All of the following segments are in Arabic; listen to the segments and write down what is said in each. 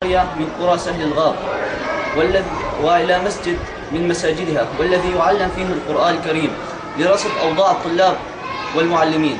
قرية من قرى سهل الغار وإلى مسجد من مساجدها، والذي يعلم فيه القرآن الكريم لرصد أوضاع الطلاب والمعلمين.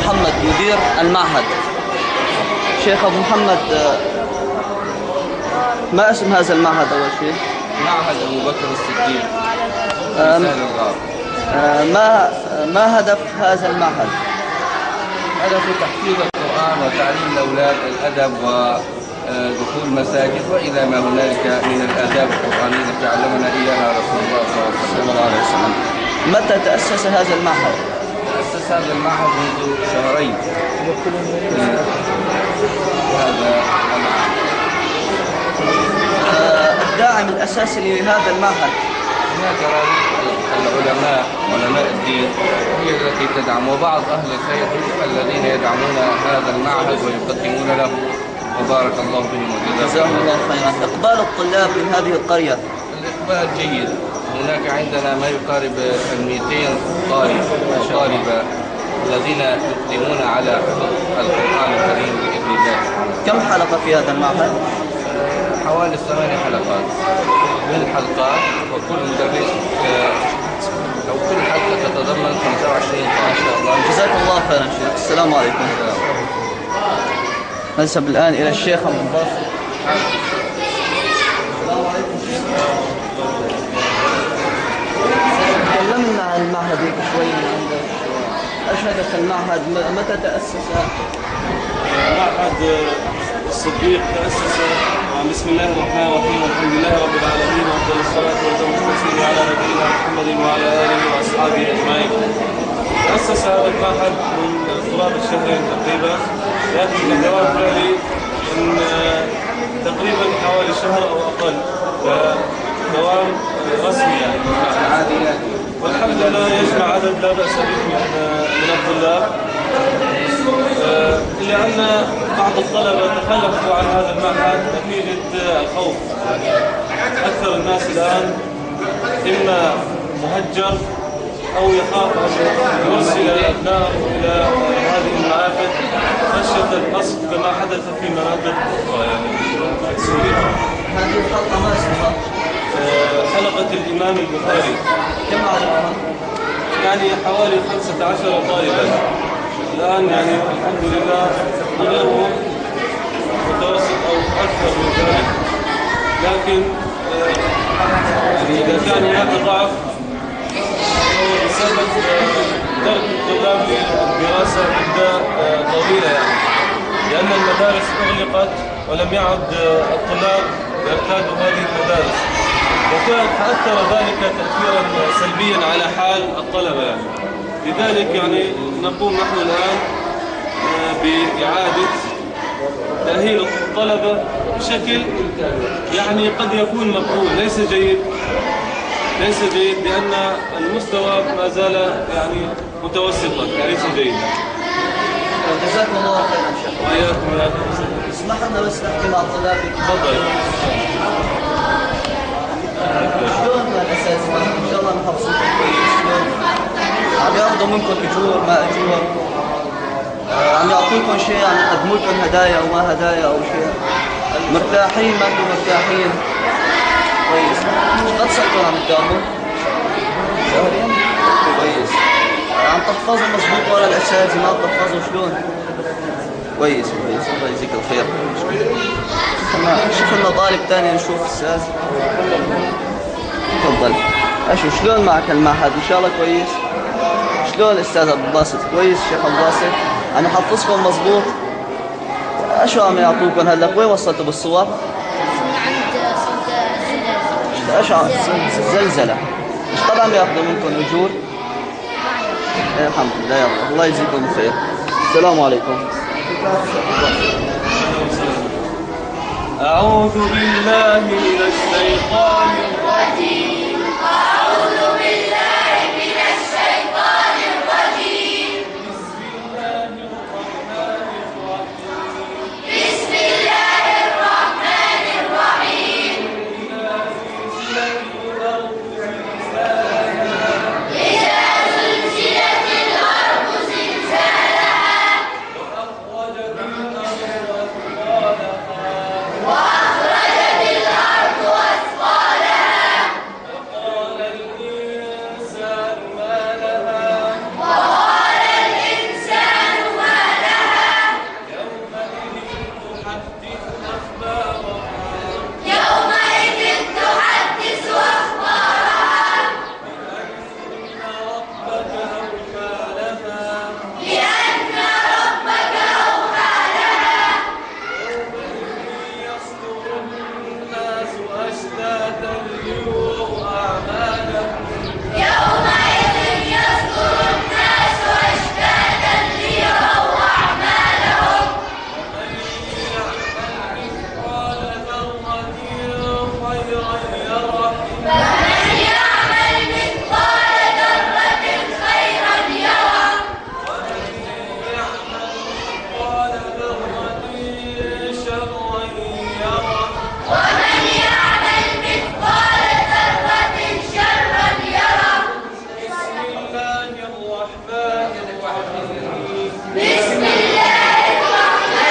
محمد مدير المعهد. شيخ أبو محمد، ما اسم هذا المعهد أول شيء؟ معهد أبو بكر الصديق في سهل الغار. ما هدف هذا المعهد؟ هدفه تحفيظ القرآن وتعليم الأولاد الأدب ودخول مساجد وإلى ما هنالك من الآداب القرآنية التي علمنا إياها رسول الله صلى الله عليه وسلم. متى تأسس هذا المعهد؟ تأسس هذا المعهد منذ شهرين. هذا الداعم الأساسي لهذا المعهد؟ هناك العلماء، علماء الدين هي التي تدعم، وبعض أهل الخير الذين يدعمون هذا المعهد ويقدمون له، وبارك الله بهم وجزاهم الله خيرا. إقبال الطلاب من هذه القرية؟ الإقبال جيد. هناك عندنا ما يقارب 200 طالبة الذين يقدمون على حفظ القرآن الكريم بإذن الله. كم حلقة في هذا المعهد؟ حوالي 8 حلقات. من حلقات، وكل مدرس أو كل حلقة تتضمن 25 طالب. ما شاء الله. جزاكم الله خيرا شيخ. السلام عليكم. نذهب الآن إلى الشيخ أبو بكر. السلام عليكم شيخ. تكلمنا عن المعهد شوي من عندك. ايش هدف المعهد؟ متى تأسس؟ معهد الصديق تأسس بسم الله الرحمن الرحيم والحمد لله رب العالمين وأفضل الصلاة والتسليم على نبينا محمد وعلى آله وأصحابه أجمعين. تأسس هذا المعهد من قرابة شهرين تقريبا، لكن الجواب فعلي من تقريبا حوالي شهر أو أقل، دوام رسمي يعني. والحمد لله يجمع عدد لا بأس به من الطلاب، إلا أن بعض الطلبة تخلفوا عن هذا المعهد نتيجة الخوف. أكثر الناس الآن إما مهجر أو يخاف أن يرسل أبنائه إلى هذه المعاهد خشية القصف كما حدث في مناطق سوريا. هذه الحلقة ما اسمها؟ حلقة الإمام البخاري. كم عددها؟ يعني حوالي 15 طالبا الآن، يعني الحمد لله أغلبهم متوسط أو أكثر من ذلك، لكن إذا كان هناك ضعف بسبب ترك الطلاب للدراسة مدة طويلة، يعني لأن المدارس أغلقت ولم يعد الطلاب يرتادوا هذه المدارس، وكان تأثر ذلك تأثيرا سلبيا على حال الطلبة يعني. لذلك يعني نقوم نحن الآن بإعادة تأهيل الطلبة بشكل يعني قد يكون مقبول، ليس جيد لأن المستوى ما زال يعني متوسطا، ليس جيدا. جزاكم الله خيرا شيخ. وإياكم يا أخي. اسمح لنا بس نحكي مع الطلاب. تفضل. شلون الأساتذة؟ إن شاء الله نحفظكم كويس. شلون؟ عم ياخذوا منكم أجور ما أجور؟ عم يعطوكم شيء؟ عم يقدموا لكم هدايا أو ما هدايا أو شيء؟ مرتاحين ما أنتم مرتاحين؟ كويس. قد صرتوا عم تداوموا؟ شهرين؟ كويس. عم تحفظوا مضبوط ورا الأساتذة ما بتحفظوا شلون؟ كويس كويس. الله يجزيك الخير. شوف لنا طالب ثاني نشوف أستاذ. تفضل. شلون معك المعهد؟ ان شاء الله كويس؟ شلون الاستاذ ابو باسط؟ كويس شيخ ابو باسط؟ انا حفظكم مضبوط. شو عم يعطوكم هلا؟ وين وصلتوا بالصور؟ عند صوت الزلزال. زلزلة. ايش قد عم ياخذوا منكم اجور؟ الحمد لله. يلا الله يجزيكم خير. السلام عليكم. أعوذ بالله من الشيطان الرجيم. أعوذ بالله من الشيطان الرجيم. بسم الله الرحمن الرحيم. إذا زلزلت الأرض زلزالها وأخرجت الأرض أثقالها وقال الإنسان ما لها وقال الإنسان ما لها يومئذ تحدث أخبارها يومئذ تحدث أخبارها بأن ربك أوحى لها بأن ربك أوحى لها يصدر الناس أشتاتا ليروا أعمالهم يومئذ يصدر الناس أشتاتا ليروا أعمالهم ومن يعمل مثقال ذرة خيرا يره فمن يعمل مثقال ذرة خيرا يره ومن يعمل مثقال ذرة شرا يره ومن يعمل مثقال ذرة شرا يره بسم الله الرحمن الرحيم بسم الله الرحمن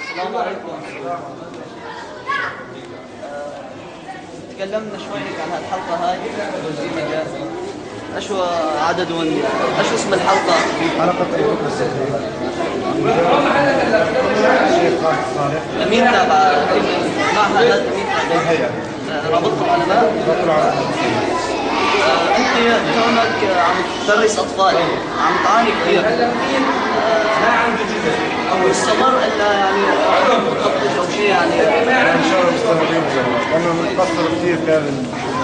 السلام عليكم. تكلمنا شوي هيك عن هالحلقة هاي توزيع مجال. ايش هو عدد ايش اسم الحلقة؟ حلقة الحكم السحري. الشيخ خالد صالح. مين تابع معها هذا؟ مين تابع؟ الهيئة. رابطة العلماء. بطل على انت كونك عم تدرس اطفال عم تعاني كثير. او استمر الا يعني مخطط او شيء يعني. ان شاء الله مستمرين بالجواب لانه مقصر كثير كان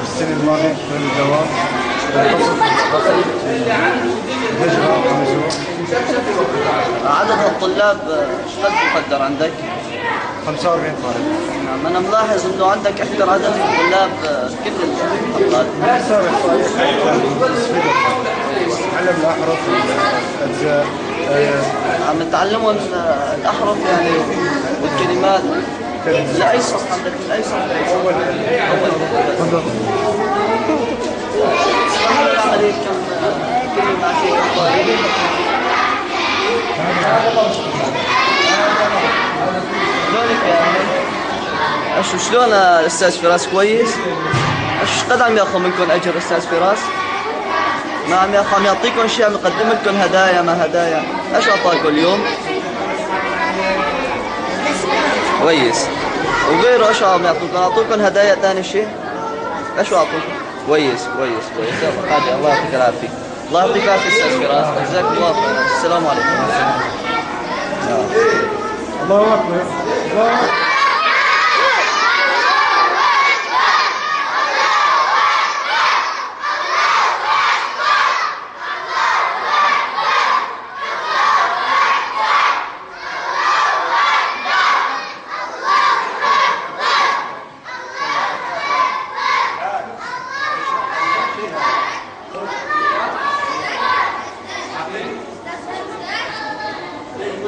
السنة الماضية في الجواب. مقصر في الهجرة والنزوح. عدد الطلاب ايش قد يقدر عندك؟ 45 طالب. نعم انا ملاحظ انه عندك اكثر عدد من الطلاب كل الحلقات. سابق تعلم الأحرف الأجزاء. عم نتعلمهم الاحرف يعني والكلمات. لا اي صف عندك؟ من اي صف؟ أول صح العملية كم كلمة مع شيء طالب؟ شلونك يا أهل؟ شلون الاستاذ فراس كويس؟ ايش قد عم ياخذ منكم اجر استاذ فراس؟ ما عم ياخذ، عم يعطيكم شيء، عم يقدم لكم هدايا ما هدايا. ايش اعطاكم اليوم؟ كويس. وغيره ايش عم يعطوكم؟ اعطوكم هدايا ثاني شيء؟ ايش اعطوكم؟ كويس كويس كويس. يلا حاجة الله يعطيك العافية. الله يعطيك العافية استاذ فراس، جزاك الله خير. السلام عليكم. الله أكبر. الله أكبر.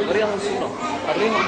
وريهم صورة، وريهم.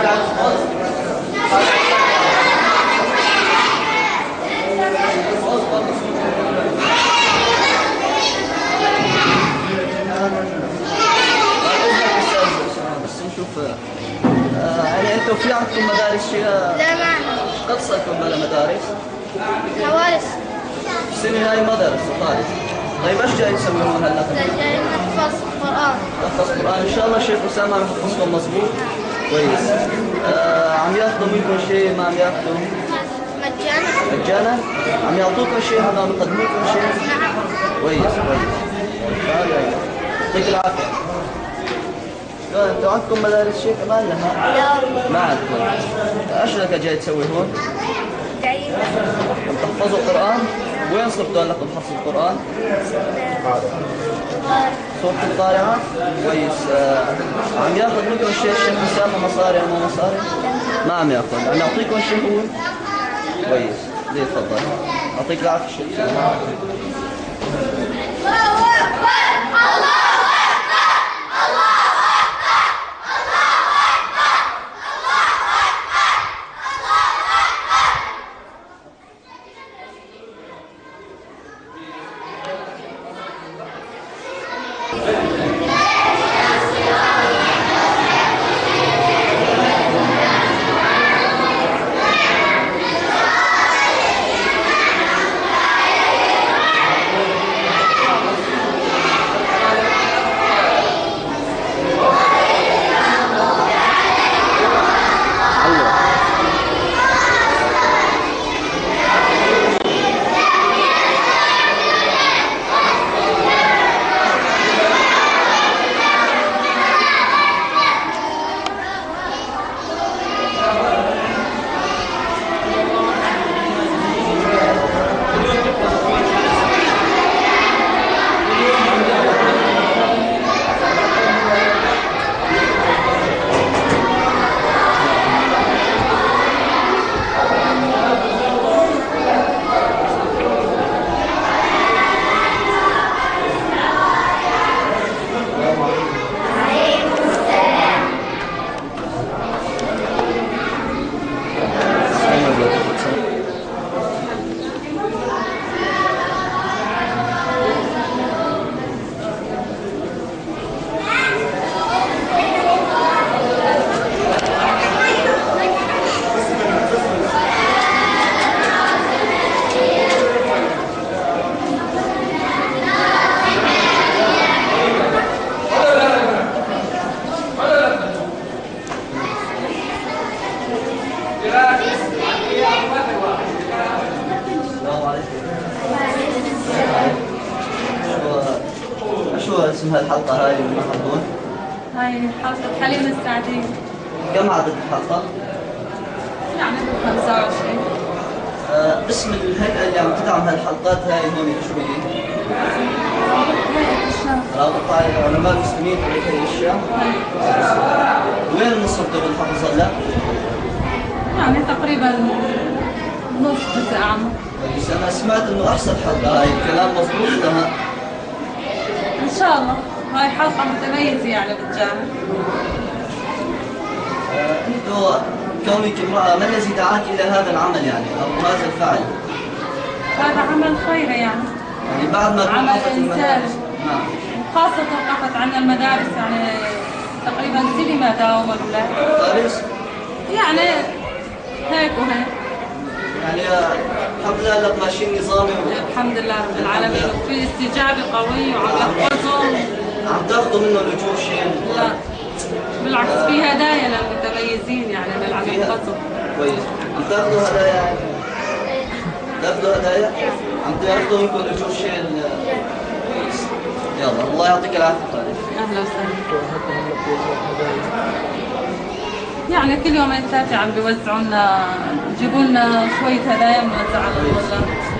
بس نشوف يعني انتم في عندكم مدارس لا ما قد صرتم بلا مدارس؟ حوارس. السنة هاي مدارس طالب. طيب ايش جاي تسوون هلا؟ جاي نحفظ قرآن. تحفظ قرآن ان شاء الله الشيخ اسامه عم يحفظكم مضبوط؟ كويس. عم ياخذوا منكم شيء ما عم ياخذوا؟ مجانا. مجانا؟ عم يعطوكم شيء هذا يقدموا لكم شيء؟ نعم. كويس كويس. يعطيك العافية. انتوا عندكم مدارس شيء كمان لا؟ لا. ما عندكم. ايش لك جاي تسوي هون؟ جاي تحفظوا قرآن؟ وين صرتوا هلا حفظ القرآن؟ صوت القارعة؟ كويس. عم ياخذ منكم الشيخ أسامة مصاري أو ما مصاري؟ ما عم ياخذ، عم يعطيكم شيء هو؟ كويس، ليه تفضل. يعطيك العافية الشيخ أسامة. شو اسم هالحلقة هاي اللي نحضرون؟ هاي حلقة حليم السعدية. كم عدد الحلقة؟ يعني 25. اسم الهيئة اللي عم تدعم هالحلقات هاي هون شو هي؟ رابطة علماء المسلمين في هي الشام. وين وصلتوا بالحفظ هلا؟ يعني تقريبا نص جزء أعمى. كويس، أنا سمعت إنه أحسن حلقة هاي، الكلام مضبوط لها؟ إن شاء الله هاي حلقة متميزة يعني بالجامعة. أنتوا كونك امرأة ما الذي دعاك إلى هذا العمل يعني أو هذا الفعل؟ هذا عمل خيري يعني بعد ما عمل توقفت إنساني. المدارس. نعم. خاصة توقفت عنا المدارس يعني تقريبا سنة ما داوموا الأولاد. مدارس؟ يعني هيك وهيك. يعني الحمد لله هلا ماشيين نظامي الحمد لله رب العالمين وفي استجابة قوية وعم يحفظهم. عم تاخذوا منه الأجور شيء؟ لا بالعكس في هدايا للمتميزين يعني اللي عم يحفظوا. كويس، عم تاخذوا هدايا يعني؟ تاخذوا هدايا؟ عم تاخذوا منكم الأجور شيء؟ كويس. يلا الله يعطيك العافية خالد. اهلا وسهلا. يعني كل يومين ثلاثة عم بيوزعوا لنا يجيبوا لنا شوية هدايا بنوزعها للطلاب.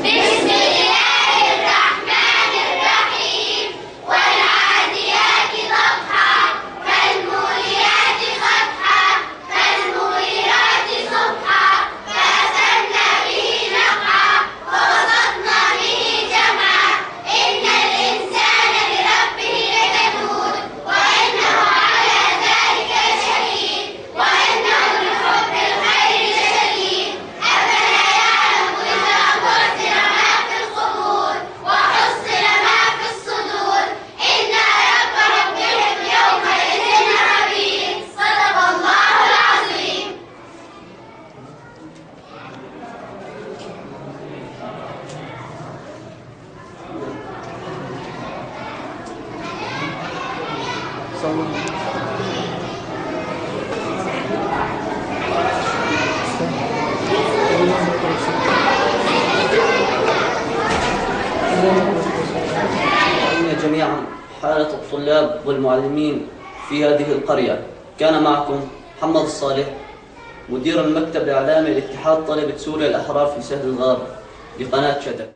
بسم الله الرحمن الرحيم والعاديات ضبحا فالموريات والمعلمين في هذه القرية. كان معكم محمد الصالح، مدير المكتب الإعلامي لاتحاد طلبة سوريا الأحرار في سهل الغار لقناة شدك.